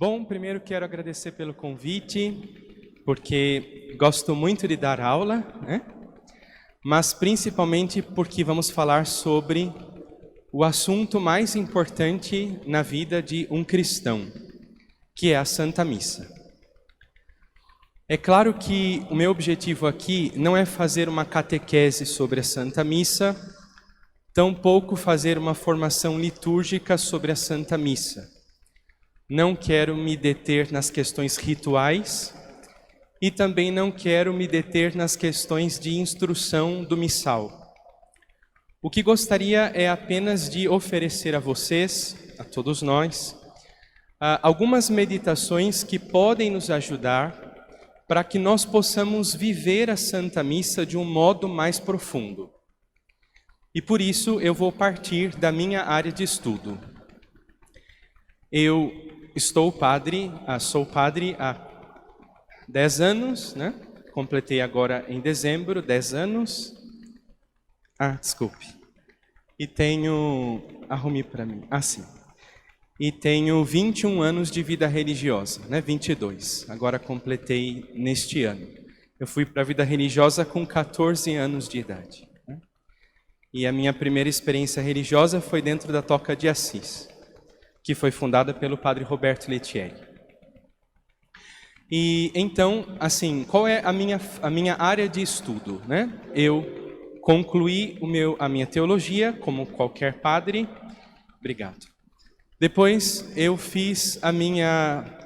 Bom, primeiro quero agradecer pelo convite, porque gosto muito de dar aula, né? Mas principalmente porque vamos falar sobre o assunto mais importante na vida de um cristão, que é a Santa Missa. É claro que o meu objetivo aqui não é fazer uma catequese sobre a Santa Missa, tampouco fazer uma formação litúrgica sobre a Santa Missa. Não quero me deter nas questões rituais e também não quero me deter nas questões de instrução do missal. O que gostaria é apenas de oferecer a vocês, a todos nós, algumas meditações que podem nos ajudar para que nós possamos viver a Santa Missa de um modo mais profundo. E por isso eu vou partir da minha área de estudo. Eu sou padre há 10 anos, né? Completei agora em dezembro 10 anos. Desculpe. E tenho... Arrume para mim. Sim. E tenho 21 anos de vida religiosa, né? 22. Agora completei neste ano. Eu fui para a vida religiosa com 14 anos de idade. Né? E a minha primeira experiência religiosa foi dentro da Toca de Assis, que foi fundada pelo padre Roberto Lettieri. E então, assim, qual é a minha área de estudo, né? Eu concluí a minha teologia, como qualquer padre. Obrigado. Depois eu fiz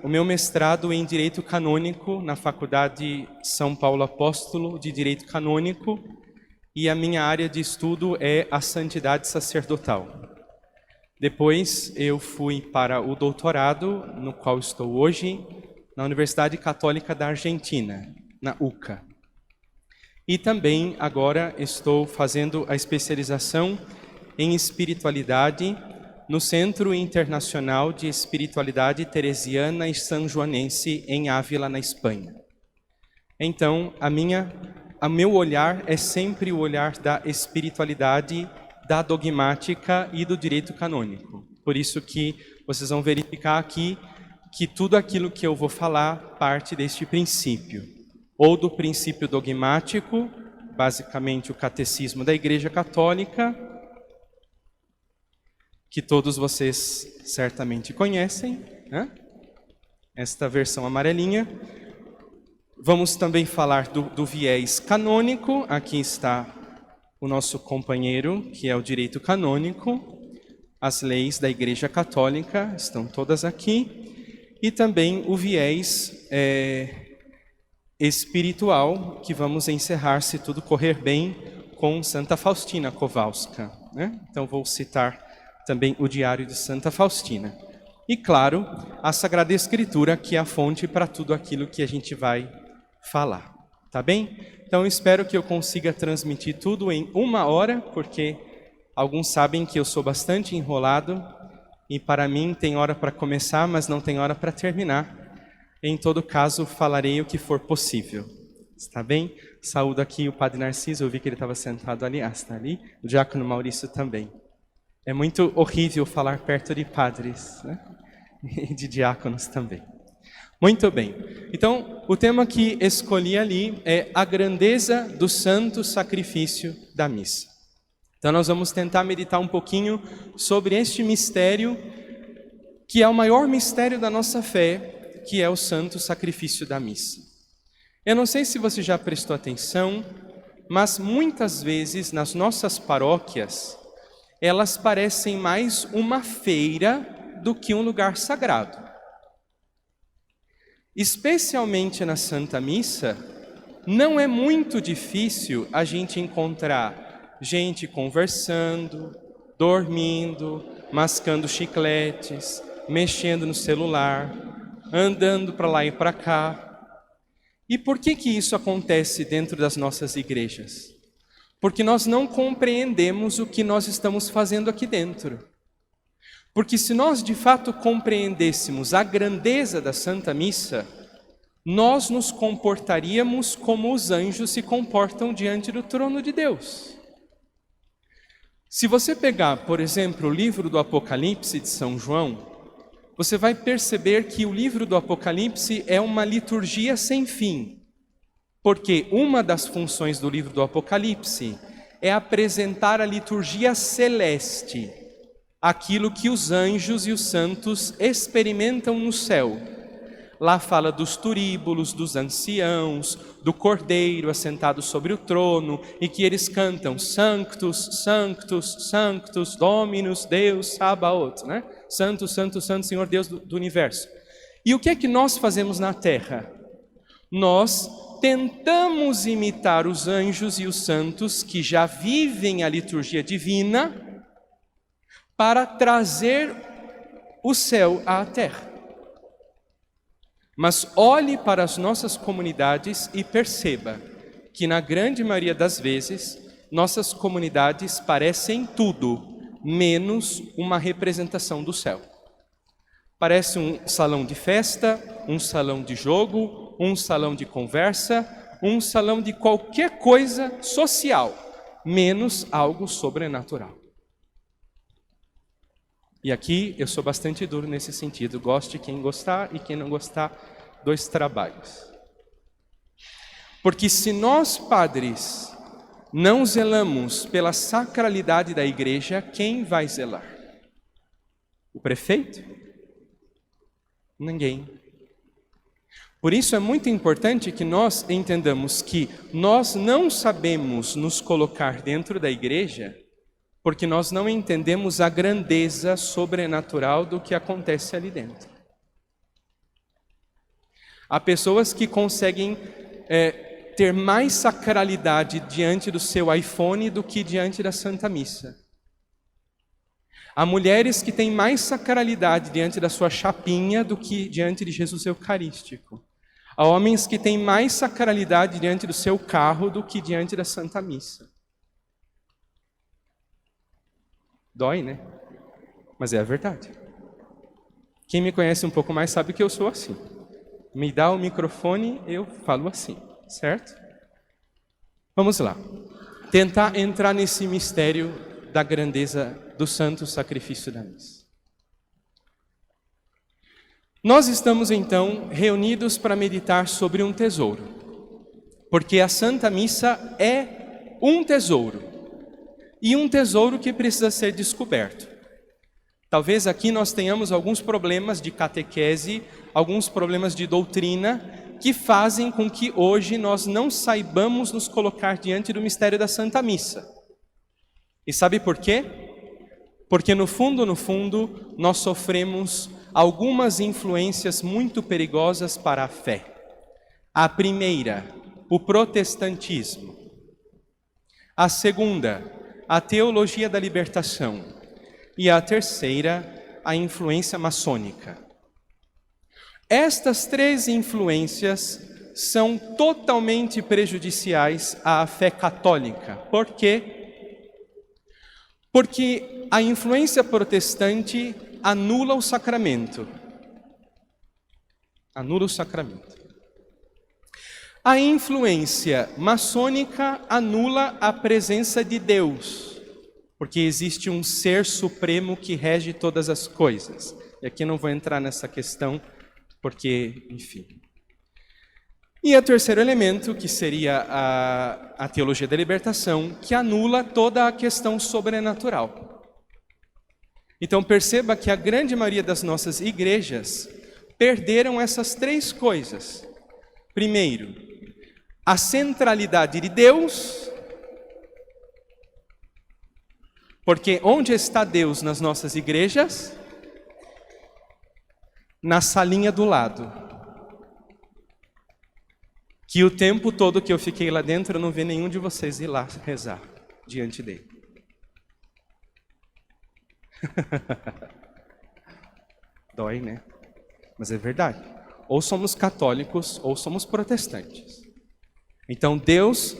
o meu mestrado em Direito Canônico na Faculdade São Paulo Apóstolo de Direito Canônico, e a minha área de estudo é a santidade sacerdotal. Depois eu fui para o doutorado, no qual estou hoje, na Universidade Católica da Argentina, na UCA. E também agora estou fazendo a especialização em espiritualidade no Centro Internacional de Espiritualidade Teresiana e Sanjoanense em Ávila, na Espanha. Então, o meu olhar é sempre o olhar da espiritualidade, da dogmática e do direito canônico. Por isso que vocês vão verificar aqui que tudo aquilo que eu vou falar parte deste princípio, ou do princípio dogmático, basicamente o catecismo da Igreja Católica, que todos vocês certamente conhecem, né? Esta versão amarelinha. Vamos também falar do viés canônico. Aqui está o nosso companheiro, que é o direito canônico. As leis da Igreja Católica estão todas aqui. E também o viés espiritual, que vamos encerrar, se tudo correr bem, com Santa Faustina Kowalska, né? Então vou citar também o Diário de Santa Faustina. E, claro, a Sagrada Escritura, que é a fonte para tudo aquilo que a gente vai falar. Tá bem? Então, espero que eu consiga transmitir tudo em 1 hora, porque alguns sabem que eu sou bastante enrolado, e para mim tem hora para começar, mas não tem hora para terminar. Em todo caso, falarei o que for possível. Está bem? Saúdo aqui o Padre Narciso, eu vi que ele estava sentado ali. Está ali. O Diácono Maurício também. É muito horrível falar perto de padres, né? E de diáconos também. Muito bem. Então, o tema que escolhi ali é a grandeza do santo sacrifício da missa. Então, nós vamos tentar meditar um pouquinho sobre este mistério, que é o maior mistério da nossa fé, que é o santo sacrifício da missa. Eu não sei se você já prestou atenção, mas muitas vezes nas nossas paróquias, elas parecem mais uma feira do que um lugar sagrado. Especialmente na Santa Missa, não é muito difícil a gente encontrar gente conversando, dormindo, mascando chicletes, mexendo no celular, andando para lá e para cá. E por que isso acontece dentro das nossas igrejas? Porque nós não compreendemos o que nós estamos fazendo aqui dentro. Porque se nós de fato compreendêssemos a grandeza da Santa Missa, nós nos comportaríamos como os anjos se comportam diante do trono de Deus. Se você pegar, por exemplo, o livro do Apocalipse de São João, você vai perceber que o livro do Apocalipse é uma liturgia sem fim. Porque uma das funções do livro do Apocalipse é apresentar a liturgia celeste, aquilo que os anjos e os santos experimentam no céu. Lá fala dos turíbulos, dos anciãos, do Cordeiro assentado sobre o trono, e que eles cantam Sanctus, Sanctus, Sanctus, Dominus, Deus, Sabaoth, né? Santo, Santo, Santo, Senhor Deus do universo. E o que é que nós fazemos na terra? Nós tentamos imitar os anjos e os santos que já vivem a liturgia divina para trazer o céu à terra. Mas olhe para as nossas comunidades e perceba que na grande maioria das vezes nossas comunidades parecem tudo menos uma representação do céu. Parece um salão de festa, um salão de jogo, um salão de conversa, um salão de qualquer coisa social, menos algo sobrenatural. E aqui eu sou bastante duro nesse sentido. Goste quem gostar e quem não gostar, dois trabalhos. Porque se nós, padres, não zelamos pela sacralidade da igreja, quem vai zelar? O prefeito? Ninguém. Por isso é muito importante que nós entendamos que nós não sabemos nos colocar dentro da igreja porque nós não entendemos a grandeza sobrenatural do que acontece ali dentro. Há pessoas que conseguem ter mais sacralidade diante do seu iPhone do que diante da Santa Missa. Há mulheres que têm mais sacralidade diante da sua chapinha do que diante de Jesus Eucarístico. Há homens que têm mais sacralidade diante do seu carro do que diante da Santa Missa. Dói, né? Mas é a verdade. Quem me conhece um pouco mais sabe que eu sou assim. Me dá o microfone, eu falo assim, certo? Vamos lá. Tentar entrar nesse mistério da grandeza do santo sacrifício da missa. Nós estamos então reunidos para meditar sobre um tesouro. Porque a Santa Missa é um tesouro. E um tesouro que precisa ser descoberto. Talvez aqui nós tenhamos alguns problemas de catequese, alguns problemas de doutrina, que fazem com que hoje nós não saibamos nos colocar diante do mistério da Santa Missa. E sabe por quê? Porque no fundo, nós sofremos algumas influências muito perigosas para a fé. A primeira, o protestantismo. A segunda, a teologia da libertação, e a terceira, a influência maçônica. Estas três influências são totalmente prejudiciais à fé católica. Por quê? Porque a influência protestante anula o sacramento. Anula o sacramento. A influência maçônica anula a presença de Deus, porque existe um ser supremo que rege todas as coisas. E aqui não vou entrar nessa questão, porque, enfim. E o terceiro elemento, que seria a teologia da libertação, que anula toda a questão sobrenatural. Então perceba que a grande maioria das nossas igrejas perderam essas três coisas. Primeiro, a centralidade de Deus, porque onde está Deus nas nossas igrejas? Na salinha do lado. Que o tempo todo que eu fiquei lá dentro, eu não vi nenhum de vocês ir lá rezar diante dele. Dói, né? Mas é verdade. Ou somos católicos, ou somos protestantes. Então Deus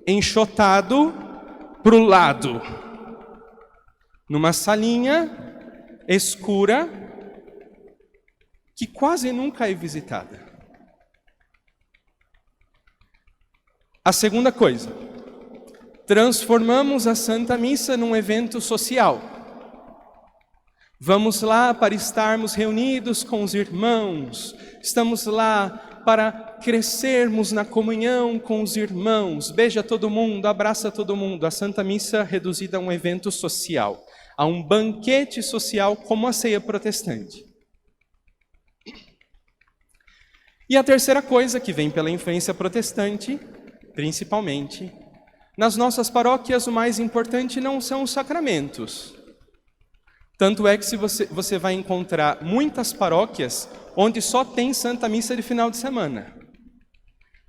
enxotado para o lado, numa salinha escura, que quase nunca é visitada. A segunda coisa, transformamos a Santa Missa num evento social. Vamos lá para estarmos reunidos com os irmãos, estamos lá para crescermos na comunhão com os irmãos. Beija todo mundo, abraça todo mundo. A Santa Missa reduzida a um evento social, a um banquete social como a ceia protestante. E a terceira coisa que vem pela influência protestante, principalmente, nas nossas paróquias o mais importante não são os sacramentos. Tanto é que você vai encontrar muitas paróquias onde só tem Santa Missa de final de semana.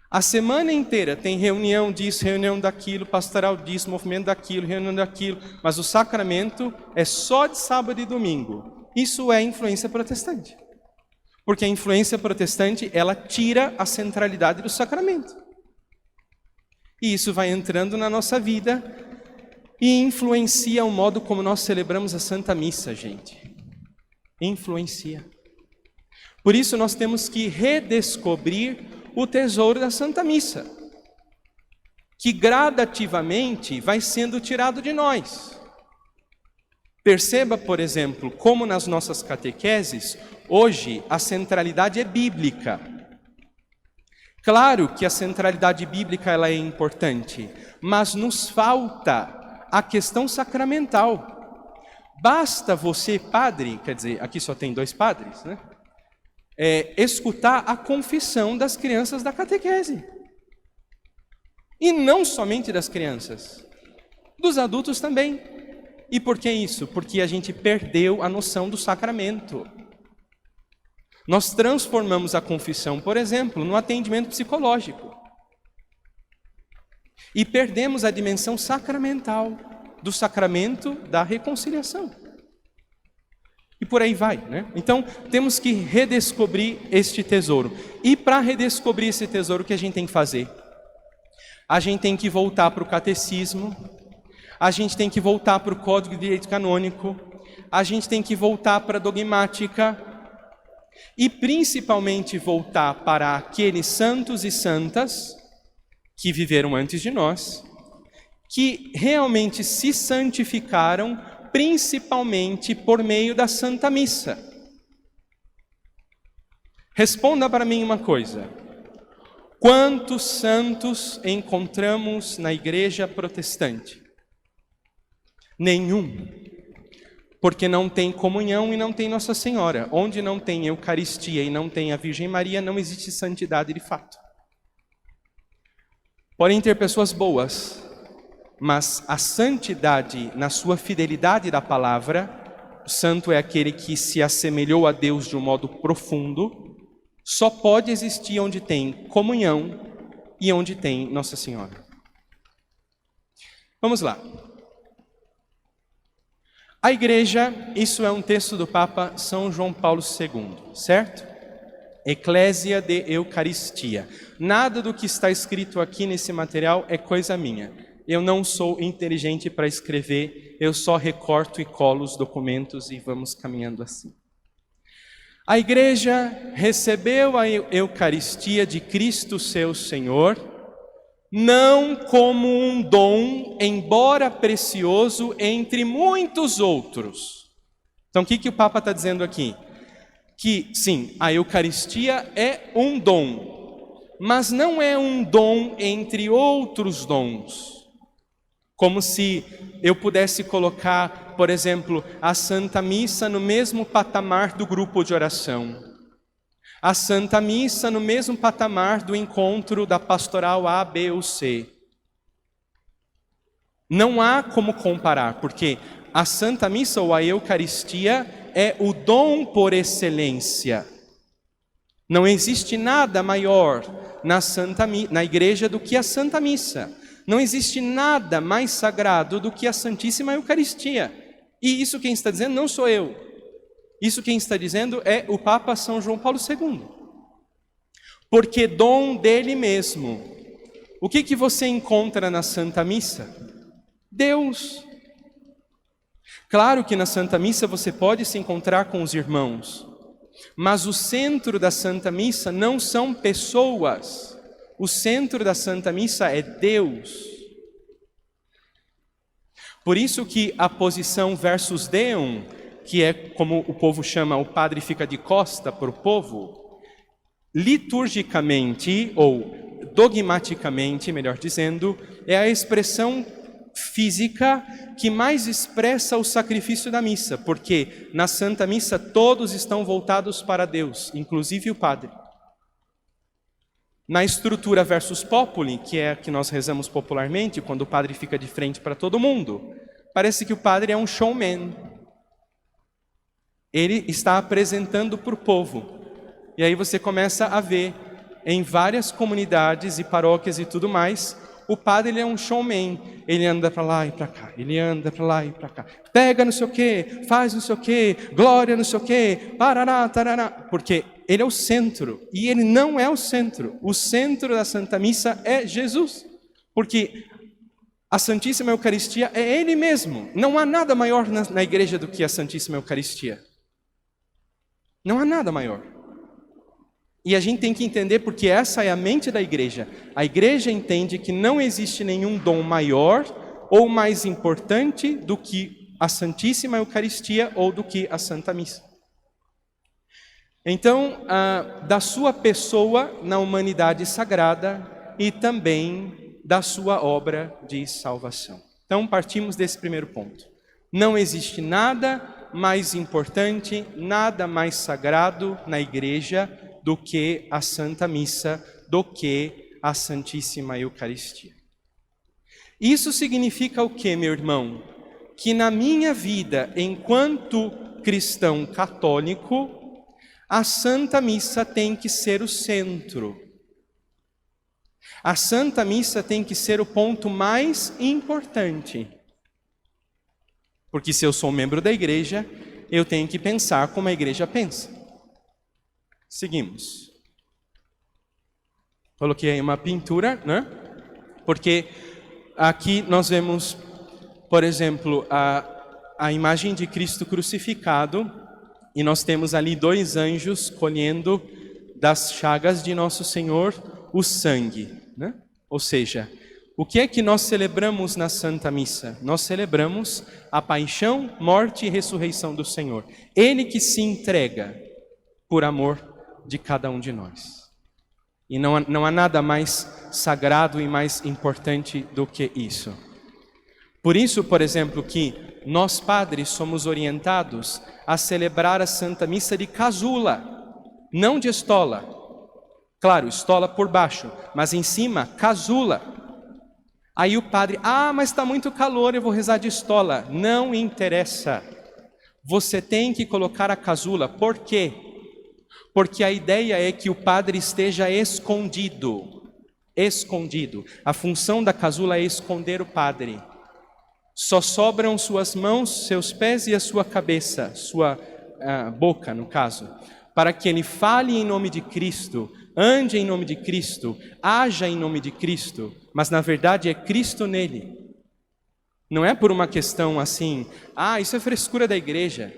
A semana inteira tem reunião disso, reunião daquilo, pastoral disso, movimento daquilo, reunião daquilo, mas o sacramento é só de sábado e domingo. Isso é influência protestante. Porque a influência protestante, ela tira a centralidade do sacramento. E isso vai entrando na nossa vida e influencia o modo como nós celebramos a Santa Missa, gente. Influencia. Por isso nós temos que redescobrir o tesouro da Santa Missa, que gradativamente vai sendo tirado de nós. Perceba, por exemplo, como nas nossas catequeses, hoje a centralidade é bíblica. Claro que a centralidade bíblica ela é importante, mas nos falta a questão sacramental. Basta você, padre, quer dizer, aqui só tem 2 padres, né? Escutar a confissão das crianças da catequese. E não somente das crianças, dos adultos também. E por que isso? Porque a gente perdeu a noção do sacramento. Nós transformamos a confissão, por exemplo, num atendimento psicológico. E perdemos a dimensão sacramental do sacramento da reconciliação. E por aí vai, né? Então, temos que redescobrir este tesouro. E para redescobrir esse tesouro, o que a gente tem que fazer? A gente tem que voltar para o catecismo, a gente tem que voltar para o Código de Direito Canônico, a gente tem que voltar para a dogmática e principalmente voltar para aqueles santos e santas que viveram antes de nós, que realmente se santificaram principalmente por meio da Santa Missa. Responda para mim uma coisa: quantos santos encontramos na igreja protestante? Nenhum, porque não tem comunhão e não tem Nossa Senhora. Onde não tem Eucaristia e não tem a Virgem Maria, não existe santidade de fato. Podem ter pessoas boas, mas a santidade na sua fidelidade da palavra, o santo é aquele que se assemelhou a Deus de um modo profundo, só pode existir onde tem comunhão e onde tem Nossa Senhora. Vamos lá. A igreja, isso é um texto do Papa São João Paulo II, certo? Eclésia de Eucaristia. Nada do que está escrito aqui nesse material é coisa minha. Eu não sou inteligente para escrever, eu só recorto e colo os documentos e vamos caminhando assim. A igreja recebeu a Eucaristia de Cristo seu Senhor, não como um dom, embora precioso, entre muitos outros. Então o que o Papa está dizendo aqui? Que sim, a Eucaristia é um dom, mas não é um dom entre outros dons. Como se eu pudesse colocar, por exemplo, a Santa Missa no mesmo patamar do grupo de oração. A Santa Missa no mesmo patamar do encontro da pastoral A, B ou C. Não há como comparar, porque a Santa Missa ou a Eucaristia é o dom por excelência. Não existe nada maior na igreja do que a Santa Missa. Não existe nada mais sagrado do que a Santíssima Eucaristia. E isso quem está dizendo não sou eu. Isso quem está dizendo é o Papa São João Paulo II. Porque dom dele mesmo. O que você encontra na Santa Missa? Deus. Claro que na Santa Missa você pode se encontrar com os irmãos. Mas o centro da Santa Missa não são pessoas. O centro da Santa Missa é Deus. Por isso que a posição versus Deum, que é como o povo chama, o padre fica de costa para o povo, liturgicamente, ou dogmaticamente, melhor dizendo, é a expressão física que mais expressa o sacrifício da missa, porque na Santa Missa todos estão voltados para Deus, inclusive o padre. Na estrutura versus populi, que é a que nós rezamos popularmente, quando o padre fica de frente para todo mundo, parece que o padre é um showman. Ele está apresentando para o povo. E aí você começa a ver, em várias comunidades e paróquias e tudo mais, o padre ele é um showman. Ele anda para lá e para cá, ele anda para lá e para cá. Pega não sei o quê, faz não sei o quê, glória não sei o quê, parará, tarará. Porque ele é o centro, e ele não é o centro. O centro da Santa Missa é Jesus. Porque a Santíssima Eucaristia é Ele mesmo. Não há nada maior na igreja do que a Santíssima Eucaristia. Não há nada maior. E a gente tem que entender porque essa é a mente da igreja. A igreja entende que não existe nenhum dom maior ou mais importante do que a Santíssima Eucaristia ou do que a Santa Missa. Então, da sua pessoa na humanidade sagrada e também da sua obra de salvação. Então, partimos desse primeiro ponto. Não existe nada mais importante, nada mais sagrado na igreja do que a Santa Missa, do que a Santíssima Eucaristia. Isso significa o quê, meu irmão? Que na minha vida, enquanto cristão católico, a Santa Missa tem que ser o centro. A Santa Missa tem que ser o ponto mais importante. Porque se eu sou membro da igreja, eu tenho que pensar como a igreja pensa. Seguimos. Coloquei aí uma pintura, né? Porque aqui nós vemos, por exemplo, a imagem de Cristo crucificado, e nós temos ali 2 anjos colhendo das chagas de Nosso Senhor o sangue, né? Ou seja, o que é que nós celebramos na Santa Missa? Nós celebramos a paixão, morte e ressurreição do Senhor. Ele que se entrega por amor de cada um de nós. E não há nada mais sagrado e mais importante do que isso. Por isso, por exemplo, que nós padres somos orientados a celebrar a Santa Missa de casula, não de estola. Claro, estola por baixo, mas em cima, casula. Aí o padre, mas está muito calor, eu vou rezar de estola. Não interessa. Você tem que colocar a casula. Por quê? Porque a ideia é que o padre esteja escondido. Escondido. A função da casula é esconder o padre. Só sobram suas mãos, seus pés e a sua cabeça, sua boca, no caso, para que ele fale em nome de Cristo, ande em nome de Cristo, haja em nome de Cristo, mas na verdade é Cristo nele. Não é por uma questão assim, isso é frescura da igreja.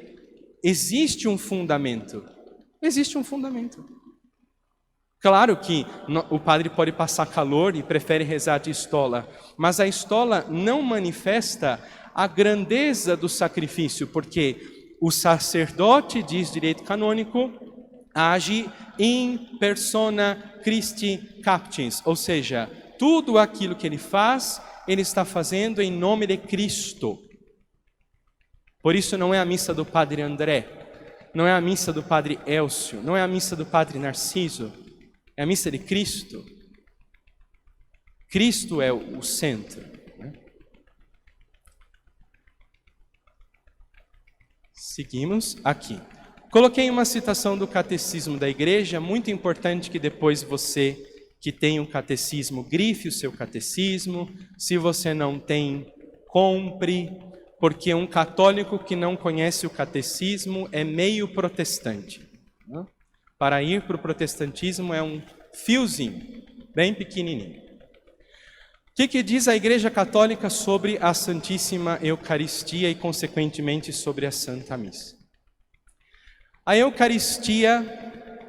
Existe um fundamento. Existe um fundamento. Claro que o padre pode passar calor e prefere rezar de estola, mas a estola não manifesta a grandeza do sacrifício, porque o sacerdote, diz direito canônico, age in persona Christi captis, ou seja, tudo aquilo que ele faz, ele está fazendo em nome de Cristo. Por isso não é a missa do padre André, não é a missa do padre Elcio, não é a missa do padre Narciso, é a missa de Cristo. Cristo é o centro. Né? Seguimos aqui. Coloquei uma citação do Catecismo da Igreja, muito importante que depois você que tem um catecismo, grife o seu catecismo. Se você não tem, compre, porque um católico que não conhece o catecismo é meio protestante. Né? Para ir para o protestantismo é um fiozinho, bem pequenininho. O que diz a Igreja Católica sobre a Santíssima Eucaristia e, consequentemente, sobre a Santa Missa? A Eucaristia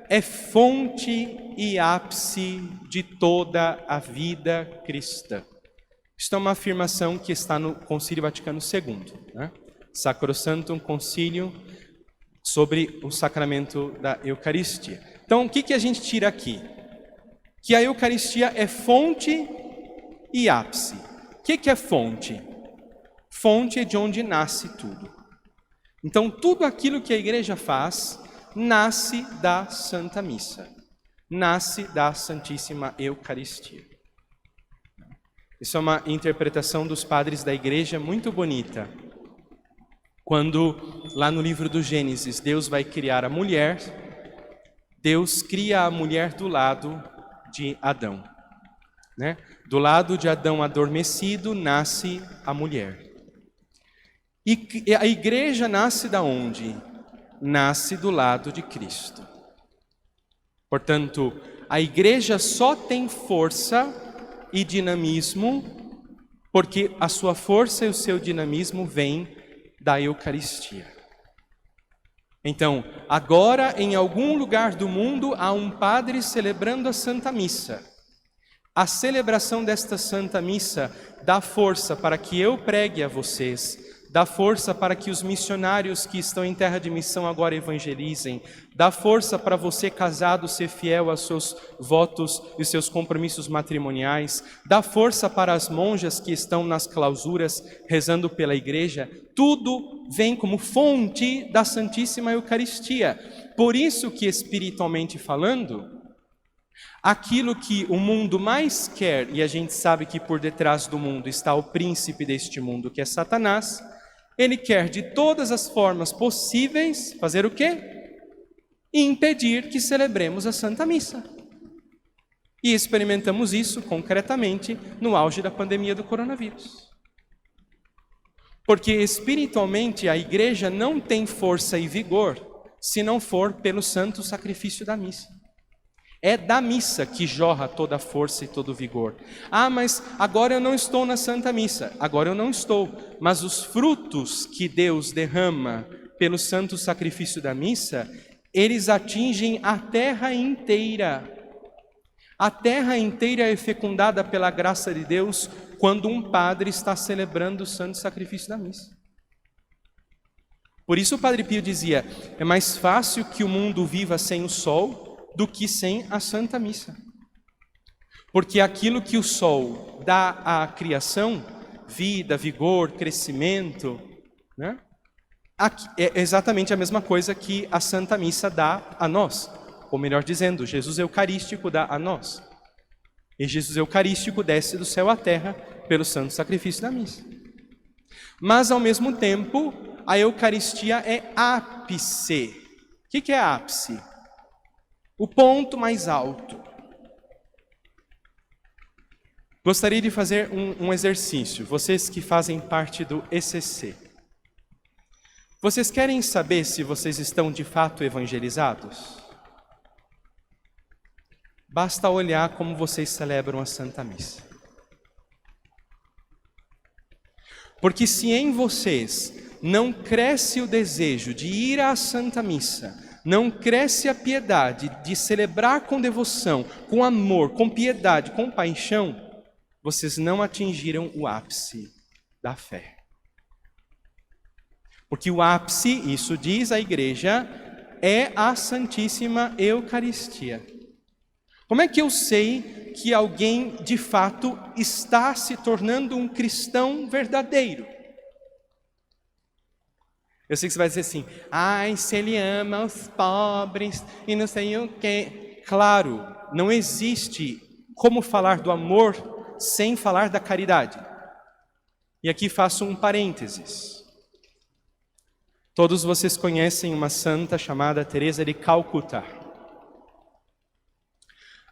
é fonte e ápice de toda a vida cristã. Isto é uma afirmação que está no Concílio Vaticano II. Né? Sacrosanctum Concilium sobre o sacramento da Eucaristia. Então, o que a gente tira aqui? Que a Eucaristia é fonte e ápice. O que é fonte? Fonte é de onde nasce tudo. Então, tudo aquilo que a Igreja faz nasce da Santa Missa, nasce da Santíssima Eucaristia. Isso é uma interpretação dos padres da Igreja muito bonita. Quando, lá no livro do Gênesis, Deus vai criar a mulher, Deus cria a mulher do lado de Adão. Né? Do lado de Adão adormecido, nasce a mulher. E a Igreja nasce da onde? Nasce do lado de Cristo. Portanto, a Igreja só tem força e dinamismo porque a sua força e o seu dinamismo vêm da Eucaristia. Então, agora em algum lugar do mundo há um padre celebrando a Santa Missa. A celebração desta Santa Missa dá força para que eu pregue a vocês, dá força para que os missionários que estão em terra de missão agora evangelizem, dá força para você casado ser fiel aos seus votos e seus compromissos matrimoniais, dá força para as monjas que estão nas clausuras rezando pela igreja. Tudo vem como fonte da Santíssima Eucaristia. Por isso que, espiritualmente falando, aquilo que o mundo mais quer, e a gente sabe que por detrás do mundo está o príncipe deste mundo, que é Satanás, ele quer de todas as formas possíveis fazer o quê? Impedir que celebremos a Santa Missa. E experimentamos isso concretamente no auge da pandemia do coronavírus. Porque espiritualmente a igreja não tem força e vigor se não for pelo santo sacrifício da missa. É da missa que jorra toda a força e todo o vigor. Ah, mas agora eu não estou na Santa Missa. Agora eu não estou. Mas os frutos que Deus derrama pelo santo sacrifício da missa, eles atingem a terra inteira. A terra inteira é fecundada pela graça de Deus quando um padre está celebrando o santo sacrifício da missa. Por isso o Padre Pio dizia, é mais fácil que o mundo viva sem o sol do que sem a Santa Missa. Porque aquilo que o sol dá à criação, vida, vigor, crescimento, né? É exatamente a mesma coisa que a Santa Missa dá a nós. Ou melhor dizendo, Jesus Eucarístico dá a nós. E Jesus Eucarístico desce do céu à terra pelo santo sacrifício da missa. Mas, ao mesmo tempo, a Eucaristia é ápice. O que é ápice? O ponto mais alto. Gostaria de fazer um exercício, vocês que fazem parte do ECC. Vocês querem saber se vocês estão de fato evangelizados? Basta olhar como vocês celebram a Santa Missa. Porque se em vocês não cresce o desejo de ir à Santa Missa, não cresce a piedade de celebrar com devoção, com amor, com piedade, com paixão, vocês não atingiram o ápice da fé. Porque o ápice, isso diz a igreja, é a Santíssima Eucaristia. Como é que eu sei que alguém de fato está se tornando um cristão verdadeiro? Eu sei que você vai dizer assim, ai, se ele ama os pobres e não sei o quê. Claro, não existe como falar do amor sem falar da caridade. E aqui faço um parênteses. Todos vocês conhecem uma santa chamada Teresa de Calcutá.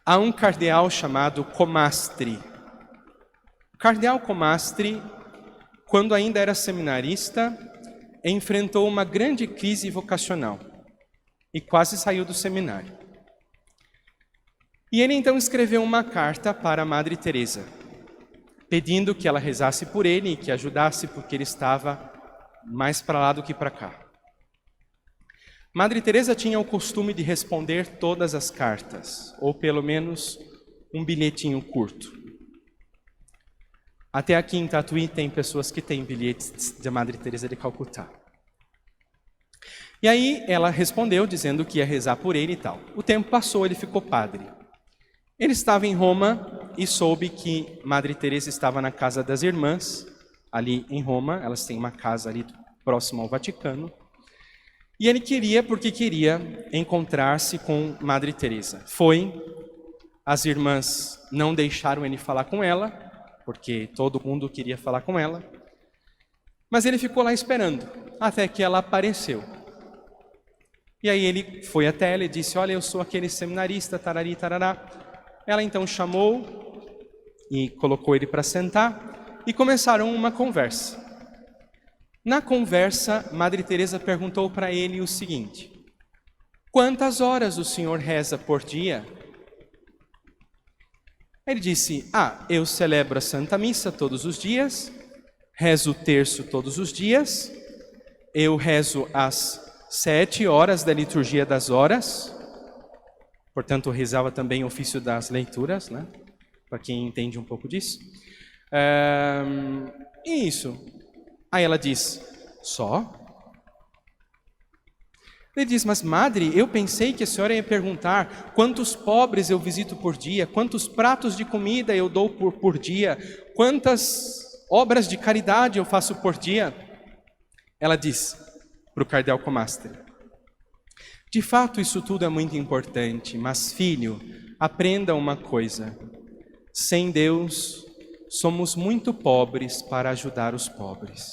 Há um cardeal chamado Comastri. O cardeal Comastri, quando ainda era seminarista, enfrentou uma grande crise vocacional e quase saiu do seminário. E ele então escreveu uma carta para a Madre Teresa, pedindo que ela rezasse por ele e que ajudasse porque ele estava mais para lá do que para cá. Madre Teresa tinha o costume de responder todas as cartas, ou pelo menos um bilhetinho curto. Até aqui em Tatuí tem pessoas que têm bilhetes de Madre Teresa de Calcutá. E aí ela respondeu dizendo que ia rezar por ele e tal. O tempo passou, ele ficou padre. Ele estava em Roma e soube que Madre Teresa estava na casa das irmãs, ali em Roma. Elas têm uma casa ali próxima ao Vaticano. E ele queria, porque queria encontrar-se com Madre Teresa. Foi, as irmãs não deixaram ele falar com ela, porque todo mundo queria falar com ela. Mas ele ficou lá esperando, até que ela apareceu. E aí ele foi até ela e disse, olha, eu sou aquele seminarista, tarari, tarará. Ela então chamou e colocou ele para sentar e começaram uma conversa. Na conversa, Madre Teresa perguntou para ele o seguinte, quantas horas o senhor reza por dia? Ele disse, eu celebro a Santa Missa todos os dias, rezo o terço todos os dias, eu rezo às 7 horas da liturgia das horas, portanto rezava também o ofício das leituras, né? Para quem entende um pouco disso. E isso. Aí ela diz, só? Ele diz, mas madre, eu pensei que a senhora ia perguntar quantos pobres eu visito por dia, quantos pratos de comida eu dou por dia, quantas obras de caridade eu faço por dia. Ela diz para o cardeal Comastri, de fato isso tudo é muito importante, mas filho, aprenda uma coisa, sem Deus somos muito pobres para ajudar os pobres.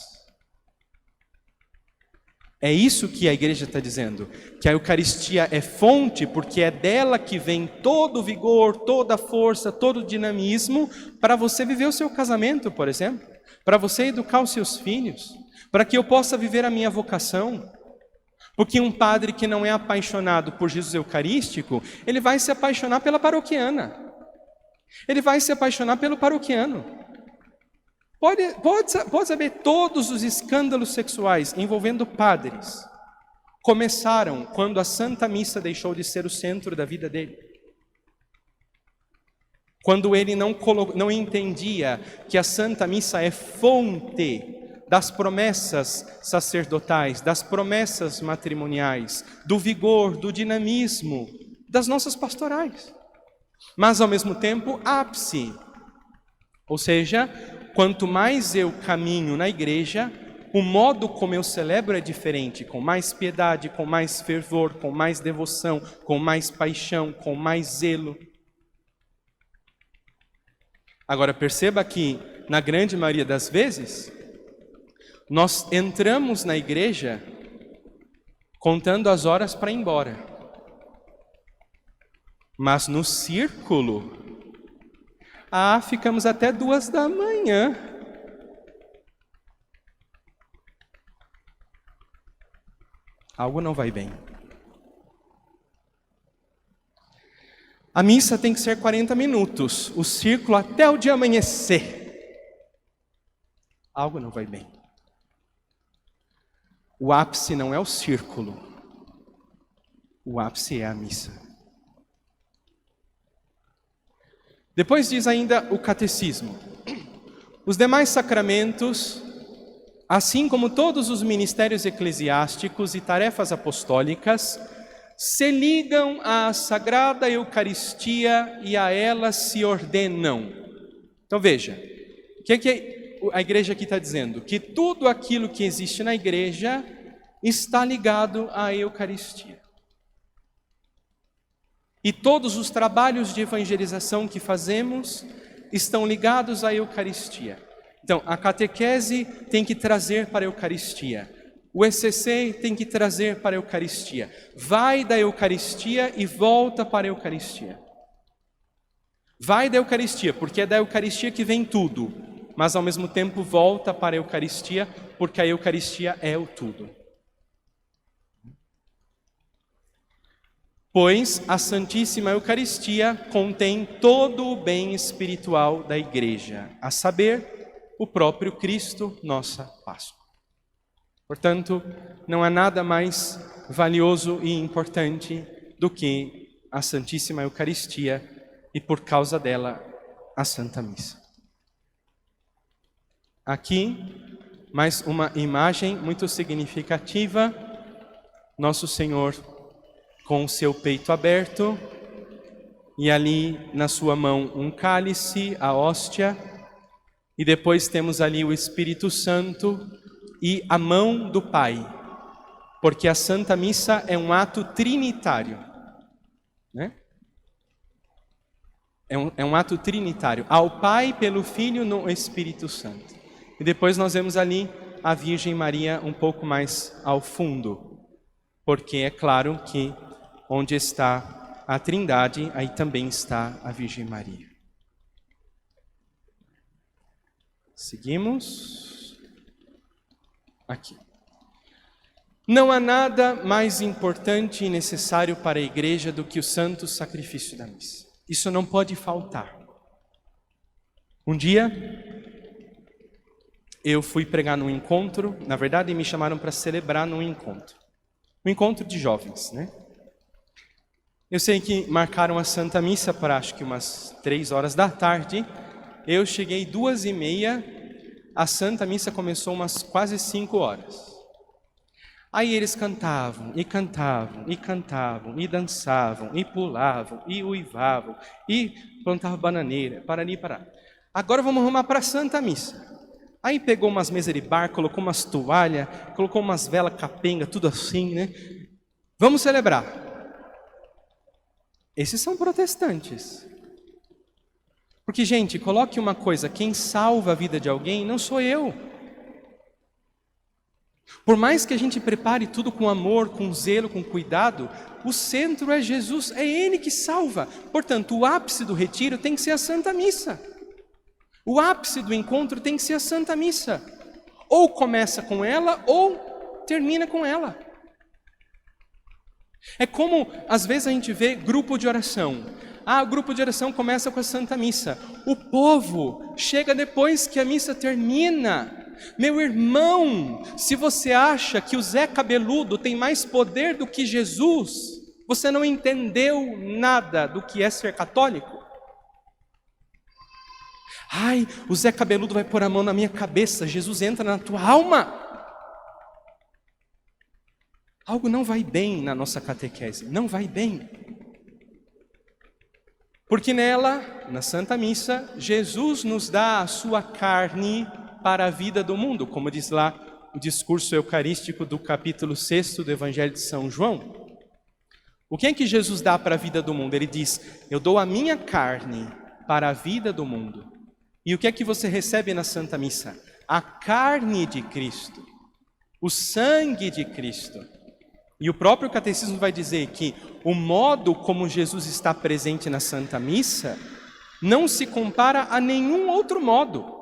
É isso que a igreja está dizendo, que a Eucaristia é fonte, porque é dela que vem todo o vigor, toda a força, todo o dinamismo, para você viver o seu casamento, por exemplo, para você educar os seus filhos, para que eu possa viver a minha vocação. Porque um padre que não é apaixonado por Jesus Eucarístico, ele vai se apaixonar pela paroquiana, ele vai se apaixonar pelo paroquiano. Pode saber, todos os escândalos sexuais envolvendo padres começaram quando a Santa Missa deixou de ser o centro da vida dele. Quando ele não entendia que a Santa Missa é fonte das promessas sacerdotais, das promessas matrimoniais, do vigor, do dinamismo, das nossas pastorais. Mas ao mesmo tempo, ápice. Ou seja, quanto mais eu caminho na igreja, o modo como eu celebro é diferente, com mais piedade, com mais fervor, com mais devoção, com mais paixão, com mais zelo. Agora perceba que, na grande maioria das vezes, nós entramos na igreja contando as horas para ir embora. Mas no círculo, ficamos até 2 da manhã. Algo não vai bem. A missa tem que ser 40 minutos, o círculo até o dia amanhecer. Algo não vai bem. O ápice não é o círculo, o ápice é a missa. Depois diz ainda o catecismo. Os demais sacramentos, assim como todos os ministérios eclesiásticos e tarefas apostólicas, se ligam à Sagrada Eucaristia e a ela se ordenam. Então veja, o que a igreja aqui está dizendo? Que tudo aquilo que existe na igreja está ligado à Eucaristia. E todos os trabalhos de evangelização que fazemos estão ligados à Eucaristia. Então, a catequese tem que trazer para a Eucaristia. O ECC tem que trazer para a Eucaristia. Vai da Eucaristia e volta para a Eucaristia. Vai da Eucaristia, porque é da Eucaristia que vem tudo. Mas, ao mesmo tempo, volta para a Eucaristia, porque a Eucaristia é o tudo. Pois a Santíssima Eucaristia contém todo o bem espiritual da Igreja, a saber, o próprio Cristo, nossa Páscoa. Portanto, não há nada mais valioso e importante do que a Santíssima Eucaristia e, por causa dela, a Santa Missa. Aqui, mais uma imagem muito significativa. Nosso Senhor com o seu peito aberto e ali na sua mão um cálice, a hóstia, e depois temos ali o Espírito Santo e a mão do Pai, porque a Santa Missa é um ato trinitário, né? É um ato trinitário, ao Pai, pelo Filho, no Espírito Santo. E depois nós vemos ali a Virgem Maria um pouco mais ao fundo, porque é claro que onde está a Trindade, aí também está a Virgem Maria. Seguimos. Aqui. Não há nada mais importante e necessário para a igreja do que o santo sacrifício da missa. Isso não pode faltar. Um dia, eu fui pregar num encontro, na verdade me chamaram para celebrar num encontro. Um encontro de jovens, né? Eu sei que marcaram a Santa Missa para acho que umas 3 horas da tarde. Eu cheguei 2h30, a Santa Missa começou umas quase 5 horas. Aí eles cantavam, e cantavam, e cantavam, e dançavam, e pulavam, e uivavam, e plantavam bananeira, parani, pará. Agora vamos arrumar para a Santa Missa. Aí pegou umas mesas de bar, colocou umas toalhas, colocou umas velas capenga, tudo assim, né? Vamos celebrar. Esses são protestantes. Porque, gente, coloque uma coisa, quem salva a vida de alguém não sou eu. Por mais que a gente prepare tudo com amor, com zelo, com cuidado, o centro é Jesus, é Ele que salva. Portanto, o ápice do retiro tem que ser a Santa Missa. O ápice do encontro tem que ser a Santa Missa. Ou começa com ela, ou termina com ela. É como, às vezes, a gente vê grupo de oração. O grupo de oração começa com a Santa Missa. O povo chega depois que a missa termina. Meu irmão, se você acha que o Zé Cabeludo tem mais poder do que Jesus, você não entendeu nada do que é ser católico. Ai, o Zé Cabeludo vai pôr a mão na minha cabeça, Jesus entra na tua alma. Algo não vai bem na nossa catequese, não vai bem. Porque nela, na Santa Missa, Jesus nos dá a sua carne para a vida do mundo, como diz lá o discurso eucarístico do capítulo 6 do Evangelho de São João. O que é que Jesus dá para a vida do mundo? Ele diz, eu dou a minha carne para a vida do mundo. E o que é que você recebe na Santa Missa? A carne de Cristo, o sangue de Cristo. E o próprio catecismo vai dizer que o modo como Jesus está presente na Santa Missa não se compara a nenhum outro modo.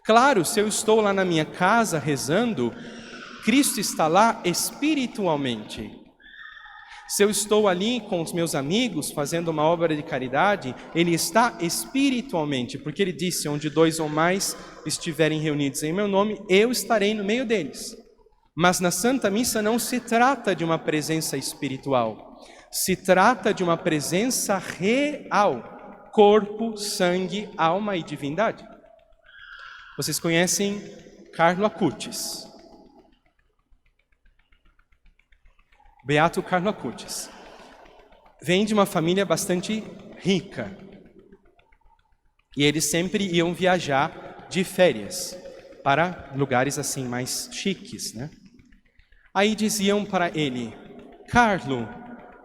Claro, se eu estou lá na minha casa rezando, Cristo está lá espiritualmente. Se eu estou ali com os meus amigos fazendo uma obra de caridade, Ele está espiritualmente, porque Ele disse, onde 2 ou mais estiverem reunidos em meu nome, eu estarei no meio deles. Mas na Santa Missa não se trata de uma presença espiritual, se trata de uma presença real, corpo, sangue, alma e divindade. Vocês conhecem Carlo Acutis? Beato Carlo Acutis. Vem de uma família bastante rica. E eles sempre iam viajar de férias para lugares assim mais chiques, né? Aí diziam para ele, Carlo,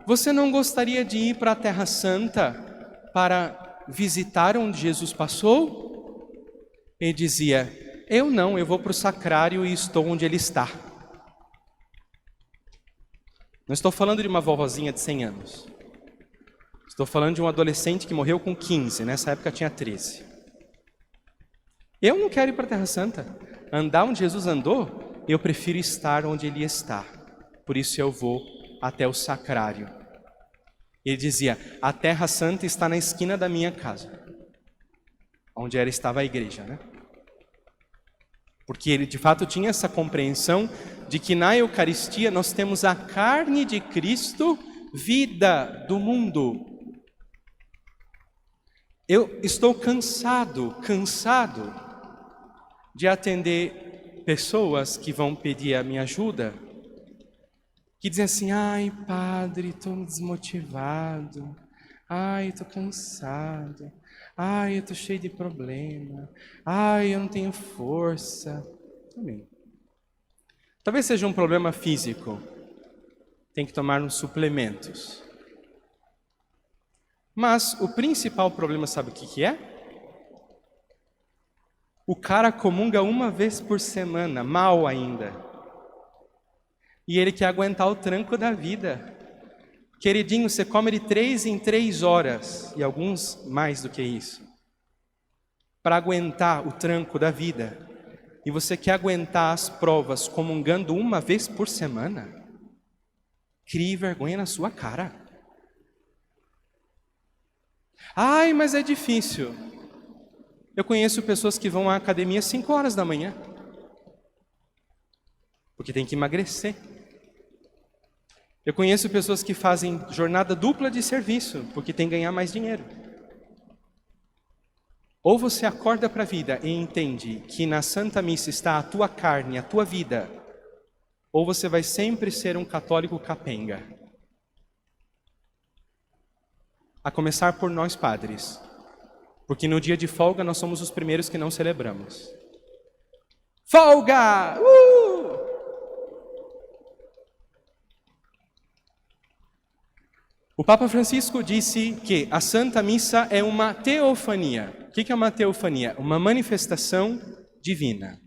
você não gostaria de ir para a Terra Santa para visitar onde Jesus passou? Ele dizia, eu não, eu vou para o sacrário e estou onde ele está. Não estou falando de uma vovozinha de 100 anos. Estou falando de um adolescente que morreu com 15, nessa época tinha 13. Eu não quero ir para a Terra Santa. Andar onde Jesus andou, eu prefiro estar onde ele está. Por isso eu vou até o sacrário. Ele dizia, a Terra Santa está na esquina da minha casa. Onde estava a igreja, né? Porque ele de fato tinha essa compreensão de que na Eucaristia nós temos a carne de Cristo, vida do mundo. Eu estou cansado de atender pessoas que vão pedir a minha ajuda, que dizem assim: ai, padre, estou desmotivado, ai, estou cansado, ai, eu estou cheio de problema, ai, eu não tenho força. Amém. Talvez seja um problema físico, tem que tomar uns suplementos. Mas o principal problema, sabe o que é? O cara comunga uma vez por semana, mal ainda. E ele quer aguentar o tranco da vida. Queridinho, você come de 3 em 3 horas, e alguns mais do que isso, para aguentar o tranco da vida. E você quer aguentar as provas comungando uma vez por semana? Crie vergonha na sua cara. Ai, mas é difícil. Eu conheço pessoas que vão à academia às 5 horas da manhã, porque tem que emagrecer. Eu conheço pessoas que fazem jornada dupla de serviço, porque tem que ganhar mais dinheiro. Ou você acorda para a vida e entende que na Santa Missa está a tua carne, a tua vida, ou você vai sempre ser um católico capenga. A começar por nós padres, porque no dia de folga nós somos os primeiros que não celebramos. Folga! O Papa Francisco disse que a Santa Missa é uma teofania. O que é uma teofania? Uma manifestação divina.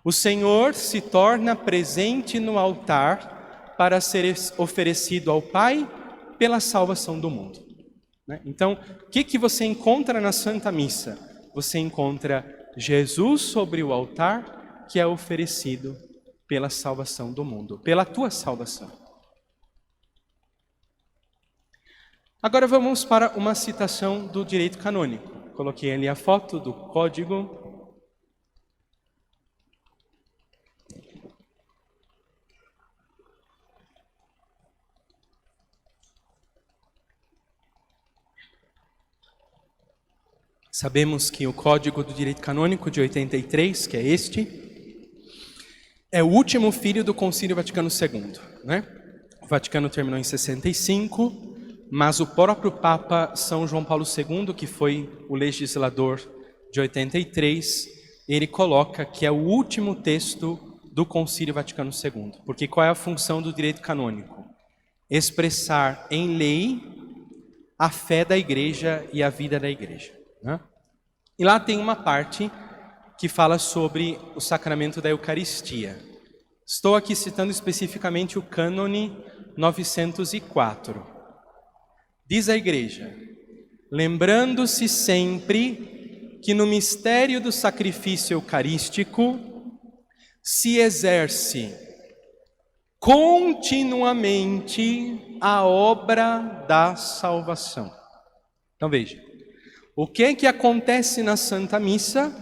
O Senhor se torna presente no altar para ser oferecido ao Pai pela salvação do mundo. Então, o que você encontra na Santa Missa? Você encontra Jesus sobre o altar, que é oferecido pela salvação do mundo, pela tua salvação. Agora vamos para uma citação do direito canônico. Coloquei ali a foto do código. Sabemos que o Código do Direito Canônico de 83, que é este, é o último filho do Concílio Vaticano II, né? O Vaticano terminou em 65, mas o próprio Papa São João Paulo II, que foi o legislador de 83, ele coloca que é o último texto do Concílio Vaticano II. Porque qual é a função do direito canônico? Expressar em lei a fé da igreja e a vida da igreja. E lá tem uma parte que fala sobre o sacramento da Eucaristia. Estou aqui citando especificamente o cânone 904. Diz a igreja: lembrando-se sempre que no mistério do sacrifício eucarístico se exerce continuamente a obra da salvação. Então veja, o que é que acontece na Santa Missa?